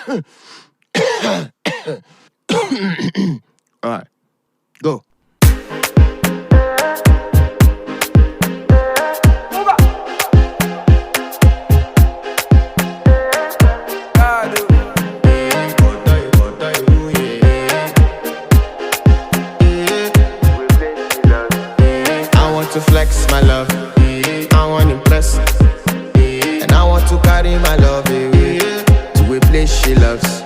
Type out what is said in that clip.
Alright, go. I want to flex my love, I want to impress, and I want to carry my love away to a place she loves.